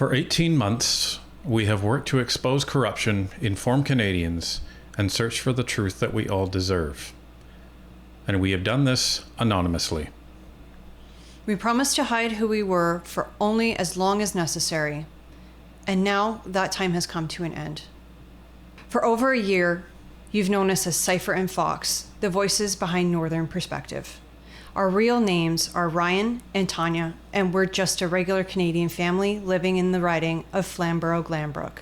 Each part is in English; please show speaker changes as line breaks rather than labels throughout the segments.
For 18 months, we have worked to expose corruption, inform Canadians, and search for the truth that we all deserve. And we have done this anonymously.
We promised to hide who we were for only as long as necessary. And now that time has come to an end. For over a year, you've known us as Cypher and Fox, the voices behind Northern Perspective. Our real names are Ryan and Tanya, and we're just a regular Canadian family living in the riding of Flamborough-Glanbrook.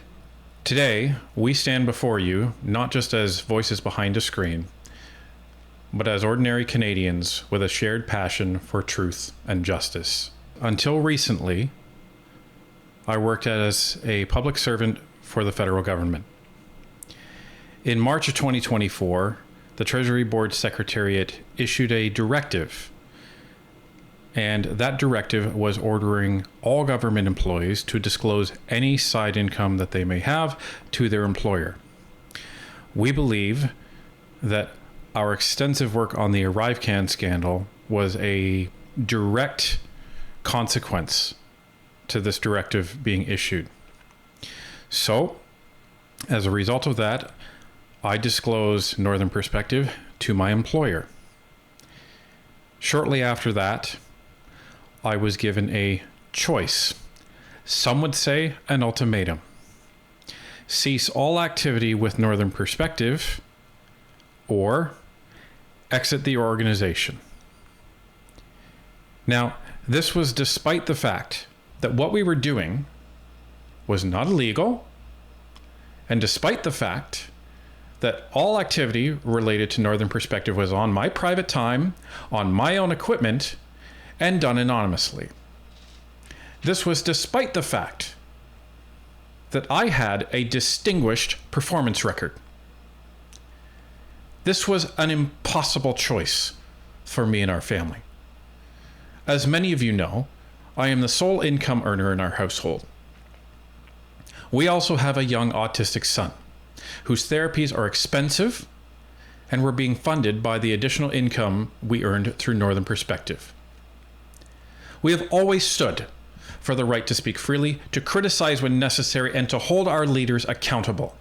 Today, we stand before you not just as voices behind a screen, but as ordinary Canadians with a shared passion for truth and justice. Until recently, I worked as a public servant for the federal government. In March of 2024, the Treasury Board Secretariat issued a directive, and that directive was ordering all government employees to disclose any side income that they may have to their employer. We believe that our extensive work on the ArriveCan scandal was a direct consequence to this directive being issued. So, as a result of that, I disclosed Northern Perspective to my employer. Shortly after that, I was given a choice. Some would say an ultimatum. Cease all activity with Northern Perspective or exit the organization. Now, this was despite the fact that what we were doing was not illegal, and despite the fact that all activity related to Northern Perspective was on my private time, on my own equipment, and done anonymously. This was despite the fact that I had a distinguished performance record. This was an impossible choice for me and our family. As many of you know, I am the sole income earner in our household. We also have a young autistic son, whose therapies are expensive and were being funded by the additional income we earned through Northern Perspective. We have always stood for the right to speak freely, to criticize when necessary, and to hold our leaders accountable.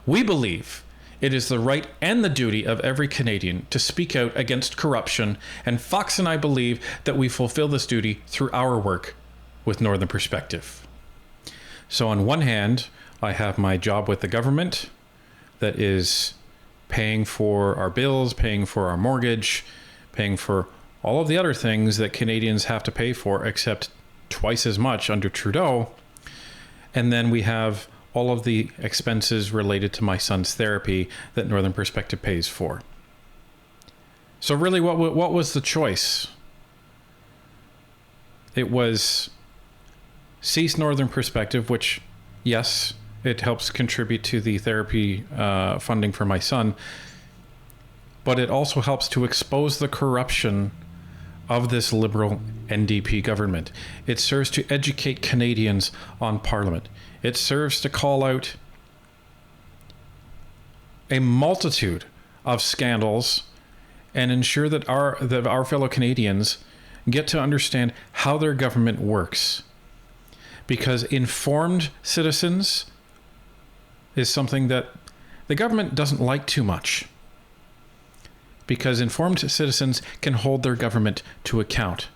We believe it is the right and the duty of every Canadian to speak out against corruption, and Fox and I believe that we fulfill this duty through our work with Northern Perspective. So on one hand, I have my job with the government that is paying for our bills, paying for our mortgage, paying for all of the other things that Canadians have to pay for, except twice as much under Trudeau. And then we have all of the expenses related to my son's therapy that Northern Perspective pays for. So really, what was the choice? It was cease Northern Perspective, which, yes, it helps contribute to the therapy funding for my son, but it also helps to expose the corruption of this Liberal NDP government. It serves to educate Canadians on Parliament. It serves to call out a multitude of scandals and ensure that our fellow Canadians get to understand how their government works. Because informed citizens is something that the government doesn't like too much. Because informed citizens can hold their government to account.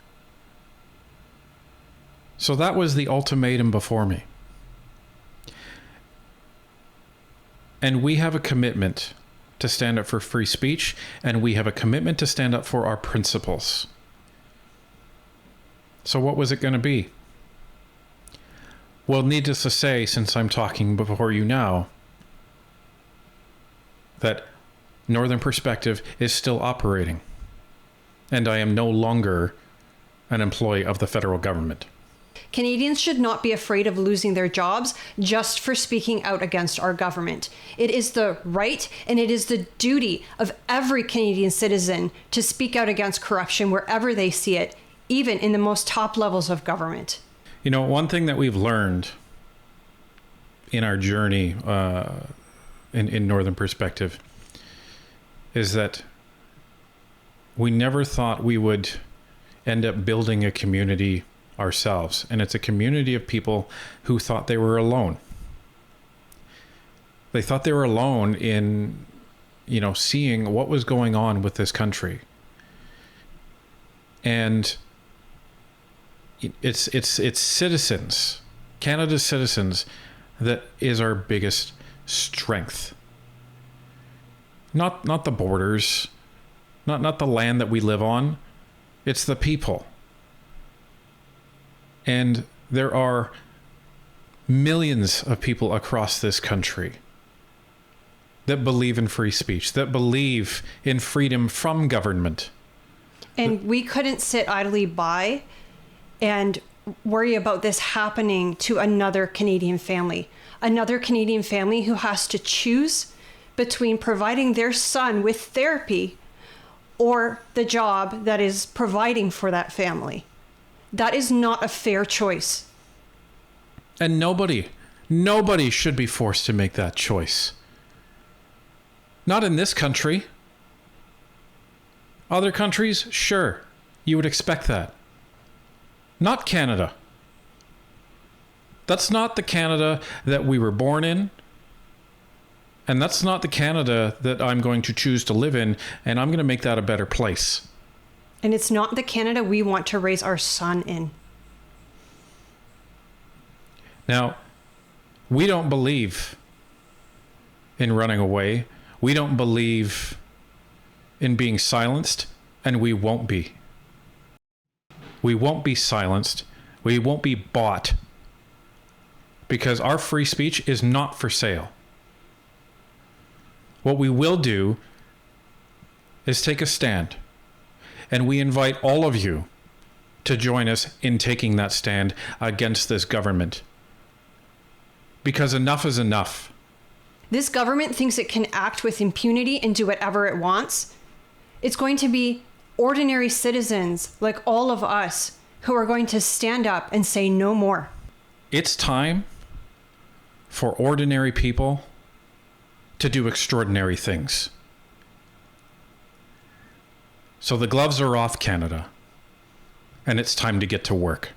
So that was the ultimatum before me. And we have a commitment to stand up for free speech, and we have a commitment to stand up for our principles. So what was it going to be? Well, needless to say, since I'm talking before you now, that Northern Perspective is still operating, and I am no longer an employee of the federal government.
Canadians should not be afraid of losing their jobs just for speaking out against our government. It is the right and it is the duty of every Canadian citizen to speak out against corruption wherever they see it, even in the most top levels of government.
You know, one thing that we've learned in our journey in Northern Perspective is that we never thought we would end up building a community ourselves. And it's a community of people who thought they were alone. They thought they were alone in, seeing what was going on with this country. And it's citizens, Canada's citizens, that is our biggest strength. Not the borders, not the land that we live on. It's the people. And there are millions of people across this country that believe in free speech, that believe in freedom from government.
And we couldn't sit idly by and worry about this happening to another Canadian family who has to choose between providing their son with therapy or the job that is providing for that family. That is not a fair choice.
And nobody should be forced to make that choice. Not in this country. Other countries, sure, you would expect that. Not Canada. That's not the Canada that we were born in. And that's not the Canada that I'm going to choose to live in, and I'm going to make that a better place.
And it's not the Canada we want to raise our son in.
Now, we don't believe in running away. We don't believe in being silenced, and we won't be. We won't be silenced. We won't be bought. Because our free speech is not for sale. What we will do is take a stand. And we invite all of you to join us in taking that stand against this government. Because enough is enough.
This government thinks it can act with impunity and do whatever it wants. It's going to be ordinary citizens like all of us who are going to stand up and say no more.
It's time for ordinary people to do extraordinary things. So the gloves are off, Canada, and it's time to get to work.